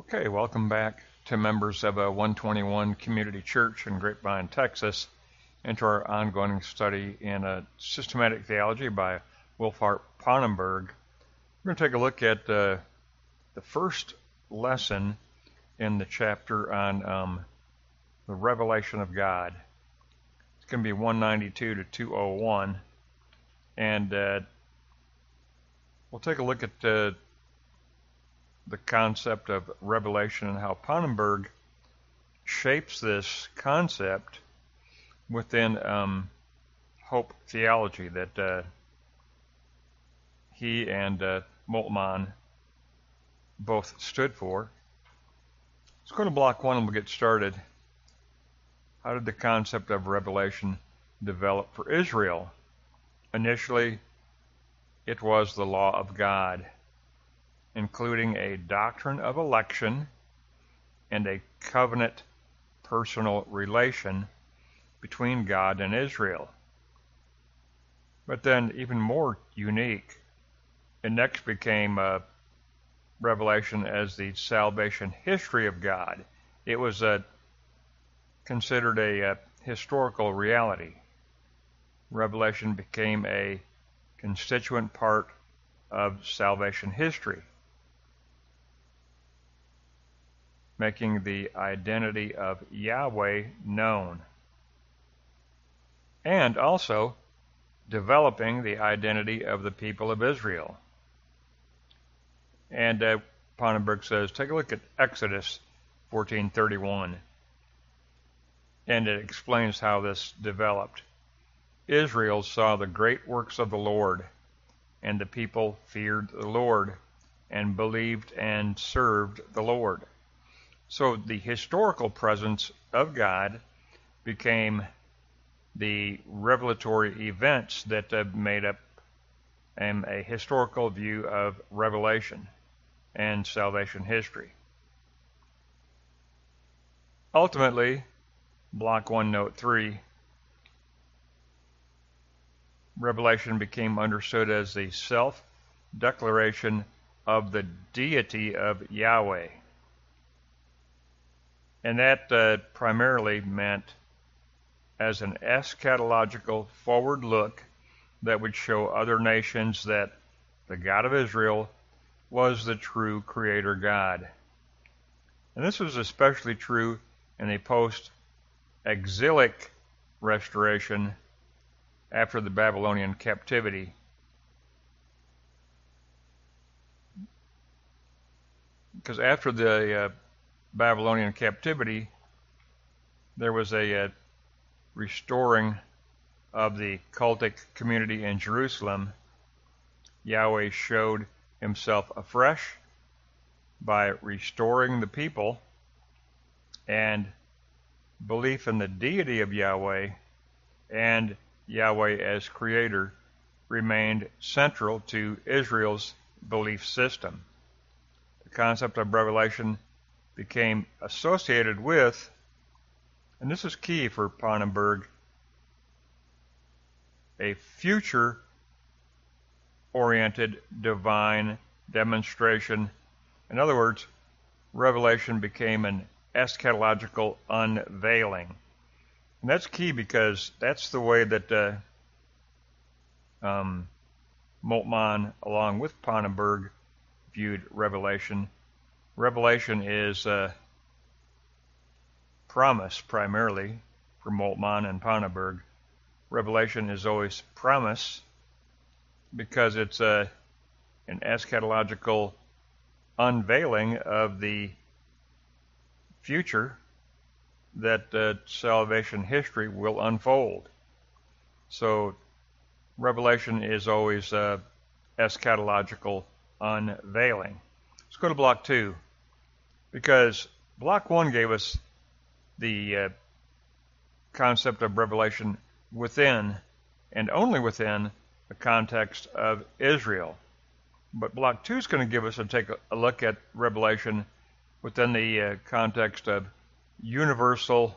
Okay, welcome back to members of 121 Community Church in Grapevine, Texas, and to our ongoing study in systematic theology by Wolfhart Pannenberg. We're going to take a look at the first lesson in the chapter on the revelation of God. It's going to be 192 to 201, and we'll take a look at the concept of revelation and how Pannenberg shapes this concept within hope theology that he and Moltmann both stood for. Let's go to block one and we'll get started. How did the concept of revelation develop for Israel? Initially, it was the law of God, including a doctrine of election and a covenant personal relation between God and Israel. But then, even more unique, it next became a revelation as the salvation history of God. It was considered a historical reality. Revelation became a constituent part of salvation history, making the identity of Yahweh known, and also developing the identity of the people of Israel. And Pannenberg says, take a look at Exodus 14:31, and it explains how this developed. Israel saw the great works of the Lord, and the people feared the Lord, and believed and served the Lord. So the historical presence of God became the revelatory events that made up a historical view of revelation and salvation history. Ultimately, Block 1, Note 3, revelation became understood as the self-declaration of the deity of Yahweh. And that primarily meant as an eschatological forward look that would show other nations that the God of Israel was the true creator God. And this was especially true in a post-exilic restoration after the Babylonian captivity. Because after the Babylonian captivity, there was a restoring of the cultic community in Jerusalem. Yahweh showed himself afresh by restoring the people, and belief in the deity of Yahweh and Yahweh as creator remained central to Israel's belief system. The concept of revelation became associated with, and this is key for Pannenberg, a future-oriented divine demonstration. In other words, revelation became an eschatological unveiling. And that's key because that's the way that Moltmann, along with Pannenberg, viewed revelation. Revelation is promise primarily for Moltmann and Pannenberg. Revelation is always promise because it's an eschatological unveiling of the future that salvation history will unfold. So revelation is always eschatological unveiling. Let's go to block 2, because block 1 gave us the concept of revelation within and only within the context of Israel. But block 2 is going to give us take a look at revelation within the context of universal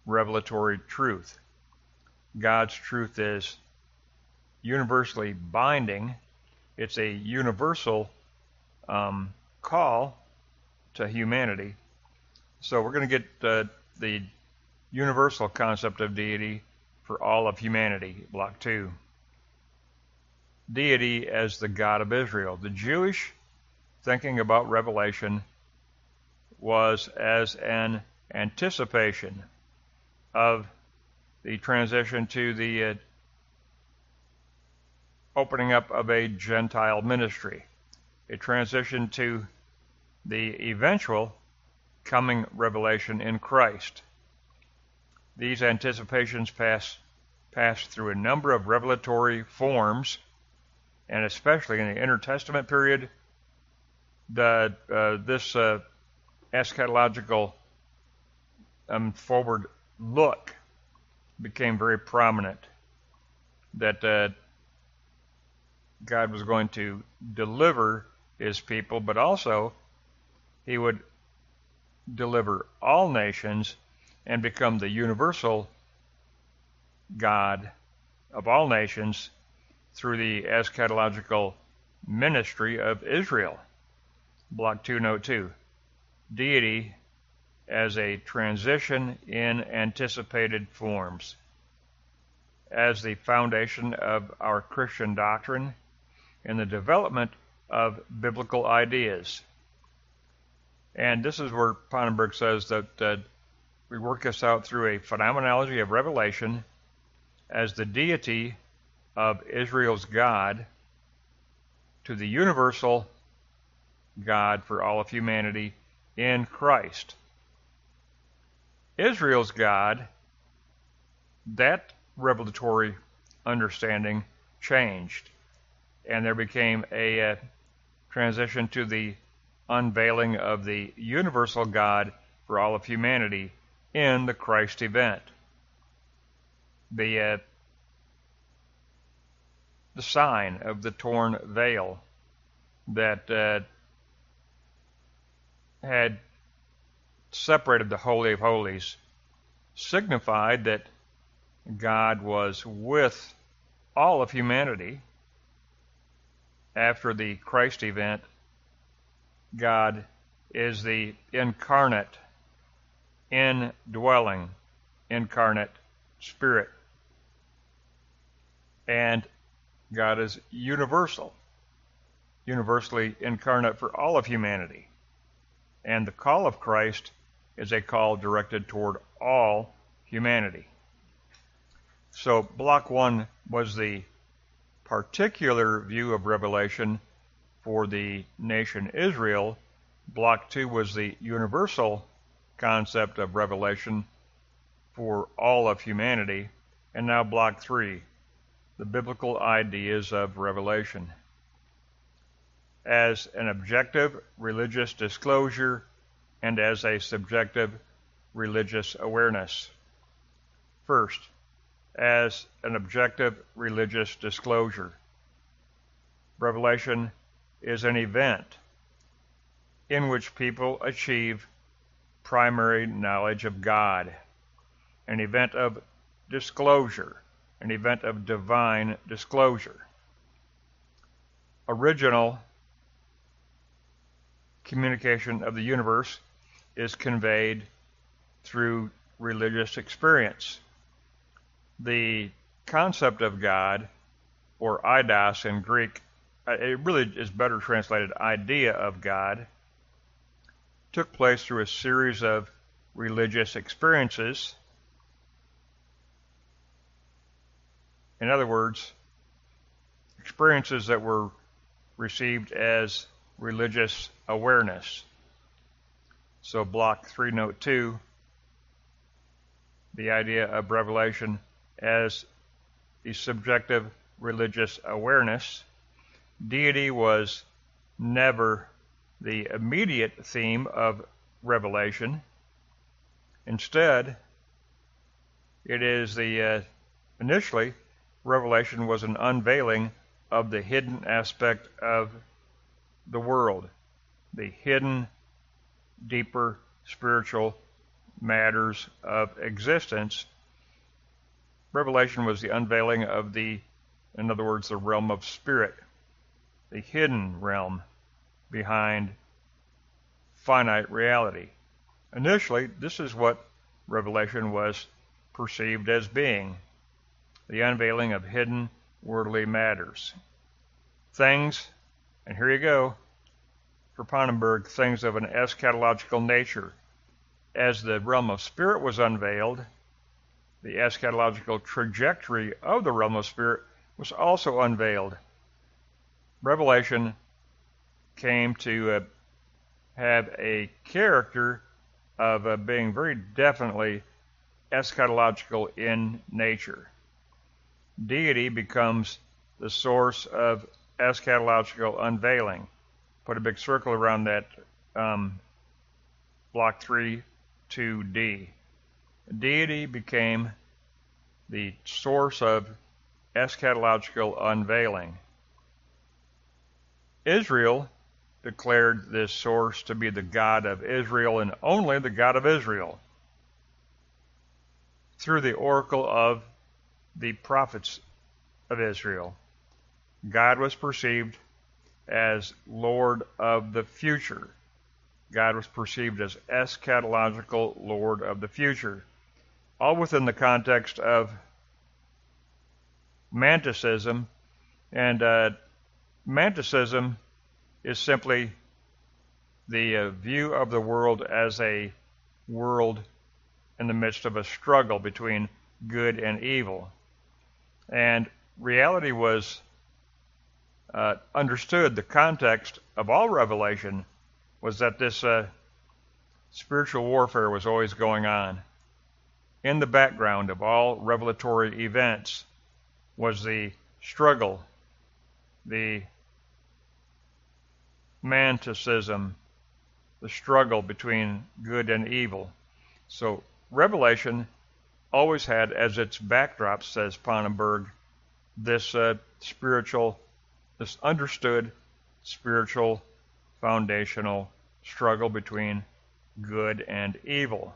revelatory truth. God's truth is universally binding. It's a universal call to humanity. So we're going to get the universal concept of deity for all of humanity, block 2. Deity as the God of Israel. The Jewish thinking about Revelation was as an anticipation of the transition to the opening up of a Gentile ministry, a transition to the eventual coming revelation in Christ. These anticipations pass through a number of revelatory forms, and especially in the intertestament period, this eschatological forward look became very prominent, that God was going to deliver his people, but also he would deliver all nations and become the universal God of all nations through the eschatological ministry of Israel. Block 2, note 2. Deity as a transition in anticipated forms. As the foundation of our Christian doctrine and the development of biblical ideas. And this is where Pannenberg says that we work this out through a phenomenology of revelation as the deity of Israel's God to the universal God for all of humanity in Christ. Israel's God, that revelatory understanding changed, and there became a transition to the unveiling of the universal God for all of humanity in the Christ event. The sign of the torn veil that had separated the Holy of Holies signified that God was with all of humanity. After the Christ event, God is the incarnate, indwelling, incarnate Spirit. And God is universal, universally incarnate for all of humanity. And the call of Christ is a call directed toward all humanity. So block 1 was the particular view of Revelation for the nation Israel. Block 2 was the universal concept of Revelation for all of humanity. And now block 3, the biblical ideas of Revelation as an objective religious disclosure and as a subjective religious awareness. First, as an objective religious disclosure. Revelation is an event in which people achieve primary knowledge of God, an event of disclosure, an event of divine disclosure. Original communication of the universe is conveyed through religious experience. The concept of God, or eidos in Greek, it really is better translated idea of God, took place through a series of religious experiences. In other words, experiences that were received as religious awareness. So block 3, note 2, the idea of revelation as the subjective religious awareness. Deity was never the immediate theme of revelation. Instead, it is initially, revelation was an unveiling of the hidden aspect of the world, the hidden, deeper spiritual matters of existence. Revelation was the unveiling of in other words, the realm of spirit, the hidden realm behind finite reality. Initially, this is what revelation was perceived as being: the unveiling of hidden worldly matters. Things, and here you go, for Pannenberg, things of an eschatological nature. As the realm of spirit was unveiled, the eschatological trajectory of the realm of spirit was also unveiled. Revelation came to have a character of being very definitely eschatological in nature. Deity becomes the source of eschatological unveiling. Put a big circle around that block 3, 2D. Deity became the source of eschatological unveiling. Israel declared this source to be the God of Israel and only the God of Israel through the oracle of the prophets of Israel. God was perceived as Lord of the future. God was perceived as eschatological Lord of the future, all within the context of manticism. And manticism is simply the view of the world as a world in the midst of a struggle between good and evil. And reality was understood. The context of all revelation was that this spiritual warfare was always going on. In the background of all revelatory events was the struggle, the manticism, the struggle between good and evil. So Revelation always had as its backdrop, says Pannenberg, this this understood spiritual foundational struggle between good and evil.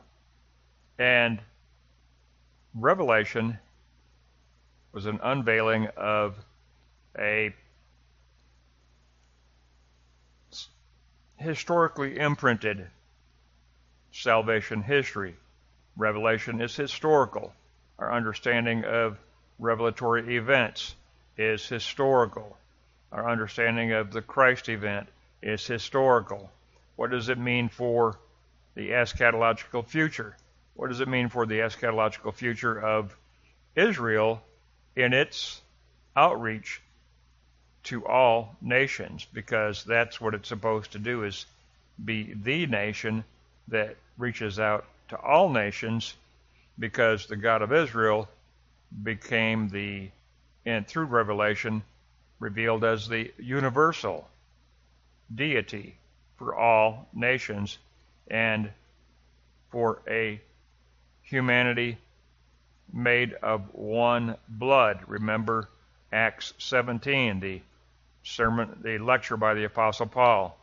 And Revelation was an unveiling of a historically imprinted salvation history. Revelation is historical. Our understanding of revelatory events is historical. Our understanding of the Christ event is historical. What does it mean for the eschatological future? What does it mean for the eschatological future of Israel in its outreach to all nations? Because that's what it's supposed to do, is be the nation that reaches out to all nations, because the God of Israel became and through Revelation, revealed as the universal deity for all nations and for a humanity made of one blood. Remember Acts 17, the lecture by the Apostle Paul.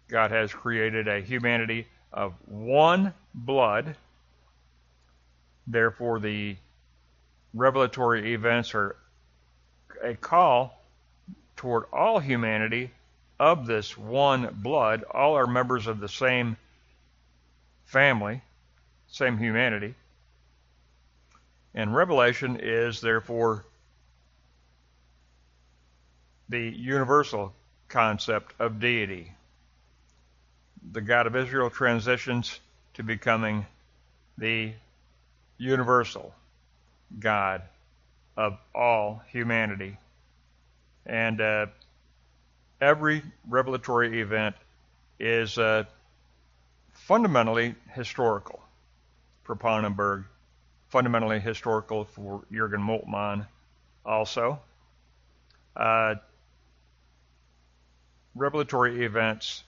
God has created a humanity of one blood. Therefore, the revelatory events are a call toward all humanity of this one blood. All are members of the same family, same humanity. And Revelation is therefore the universal concept of deity. The God of Israel transitions to becoming the universal God of all humanity. And every revelatory event is fundamentally historical for Pannenberg, fundamentally historical for Jürgen Moltmann also. Revelatory events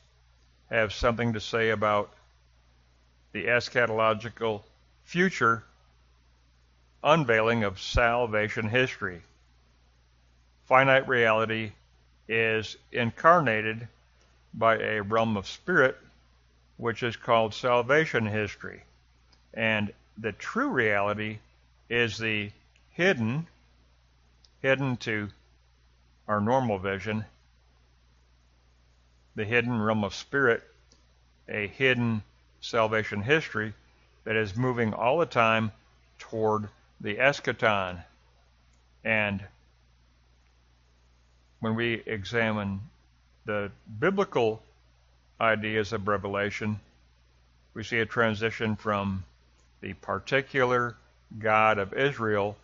have something to say about the eschatological future unveiling of salvation history. Finite reality is incarnated by a realm of spirit, which is called salvation history. And the true reality is the hidden to our normal vision, the hidden realm of spirit, a hidden salvation history that is moving all the time toward the eschaton. And when we examine the biblical ideas of revelation, we see a transition from the particular God of Israel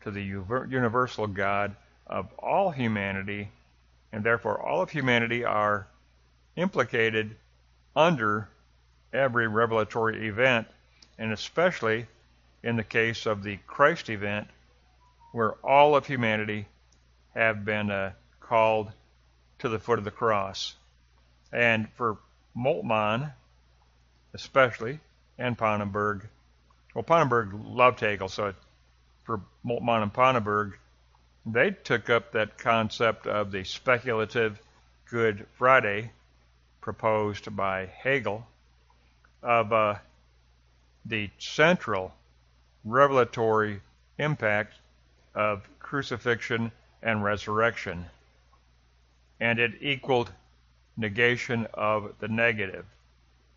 to the universal God of all humanity, and therefore all of humanity are implicated under every revelatory event, and especially in the case of the Christ event, where all of humanity have been called to the foot of the cross. And for Moltmann, especially, and Pannenberg, well, Pannenberg loved Hegel, so for Moltmann and Pannenberg, they took up that concept of the speculative Good Friday proposed by Hegel, of the central revelatory impact of crucifixion and resurrection. And it equaled negation of the negative.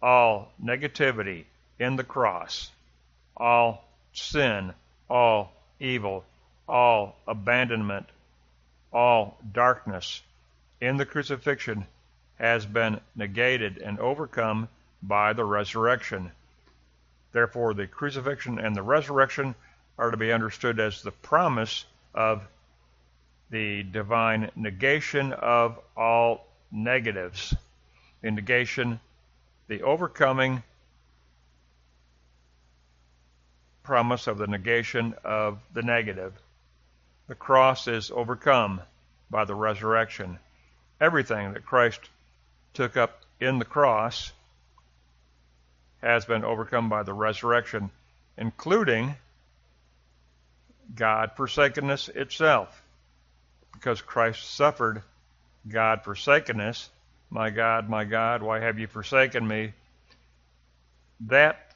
All negativity in the cross, all sin, all evil, all abandonment, all darkness in the crucifixion has been negated and overcome by the resurrection. Therefore, the crucifixion and the resurrection are to be understood as the promise of the divine negation of all negatives. The negation, the overcoming promise of the negation of the negative. The cross is overcome by the resurrection. Everything that Christ took up in the cross has been overcome by the resurrection, including God-forsakenness itself. Because Christ suffered God-forsakenness, my God, why have you forsaken me? That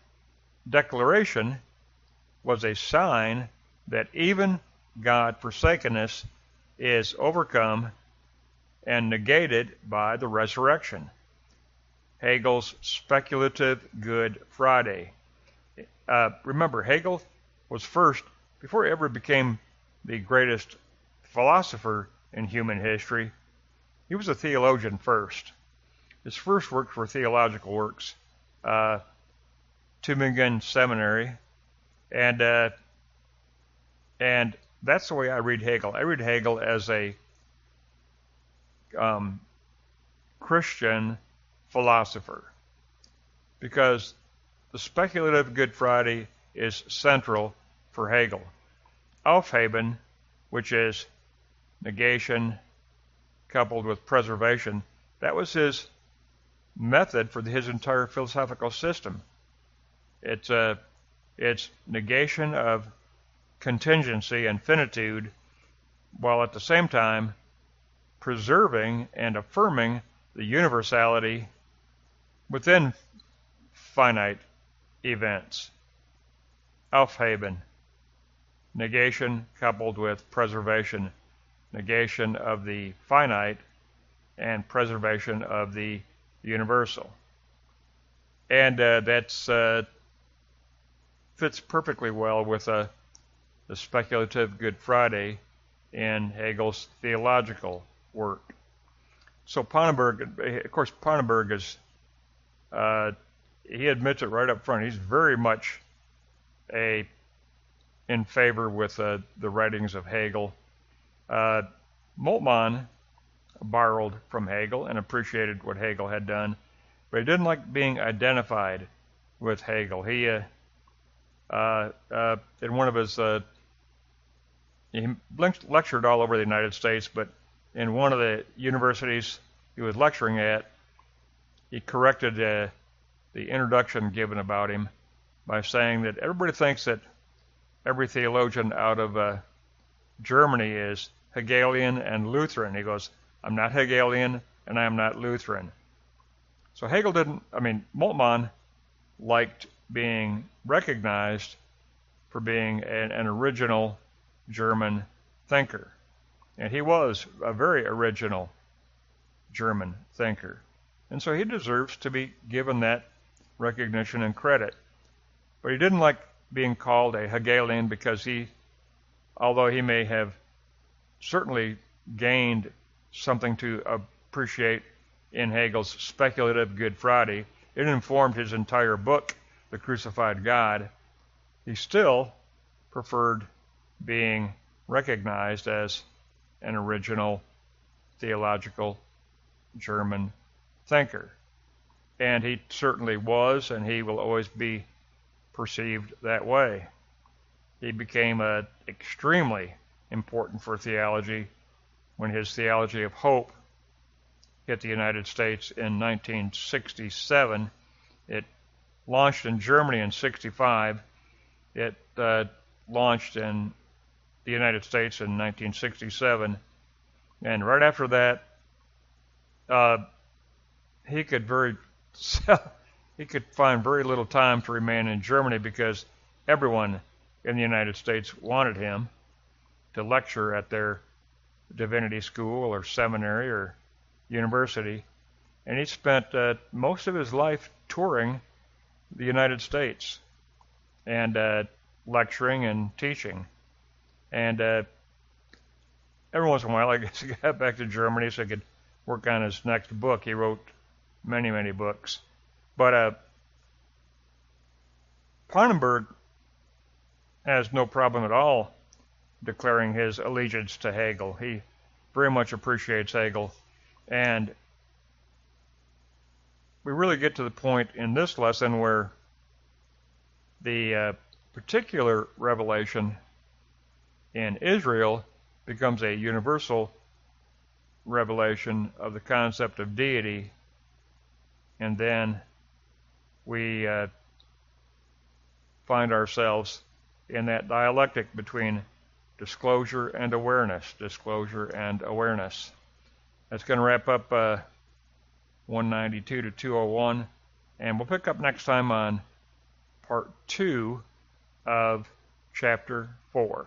declaration was a sign that even God-forsakenness is overcome and negated by the resurrection. Hegel's speculative Good Friday. Remember, Hegel was first, before he ever became the greatest philosopher in human history, he was a theologian first. His first works were theological works, Tübingen Seminary, and that's the way I read Hegel. I read Hegel as a Christian philosopher, because the speculative Good Friday is central for Hegel. Aufheben, which is negation coupled with preservation, that was his method for his entire philosophical system. It's negation of contingency and finitude, while at the same time preserving and affirming the universality within finite events. Aufheben, negation coupled with preservation, negation of the finite and preservation of the universal. And that's fits perfectly well with the speculative Good Friday in Hegel's theological work. So Pannenberg, of course, Pannenberg is, he admits it right up front. He's very much in favor with the writings of Hegel. Moltmann borrowed from Hegel and appreciated what Hegel had done, but he didn't like being identified with Hegel. He, in one of his, he lectured all over the United States, but in one of the universities he was lecturing at, he corrected the introduction given about him by saying that everybody thinks that every theologian out of Germany is Hegelian and Lutheran. He goes, I'm not Hegelian and I am not Lutheran. So Hegel Moltmann liked being recognized for being an original German thinker. And he was a very original German thinker. And so he deserves to be given that recognition and credit. But he didn't like being called a Hegelian because although he may have certainly gained something to appreciate in Hegel's speculative Good Friday, it informed his entire book, The Crucified God, he still preferred being recognized as an original theological German thinker. And he certainly was, and he will always be perceived that way. He became extremely important for theology when his theology of hope hit the United States in 1967. It launched in Germany in 1965. It launched in the United States in 1967. And right after that, he could find very little time to remain in Germany because everyone in the United States wanted him to lecture at their divinity school or seminary or university. And he spent most of his life touring the United States and lecturing and teaching. And every once in a while, I guess he got back to Germany so he could work on his next book. He wrote many, many books. But Pannenberg has no problem at all declaring his allegiance to Hegel. He very much appreciates Hegel. And we really get to the point in this lesson where the particular revelation in Israel becomes a universal revelation of the concept of deity, and then we find ourselves in that dialectic between disclosure and awareness, disclosure and awareness. That's going to wrap up 192 to 201, and we'll pick up next time on part 2 of chapter 4.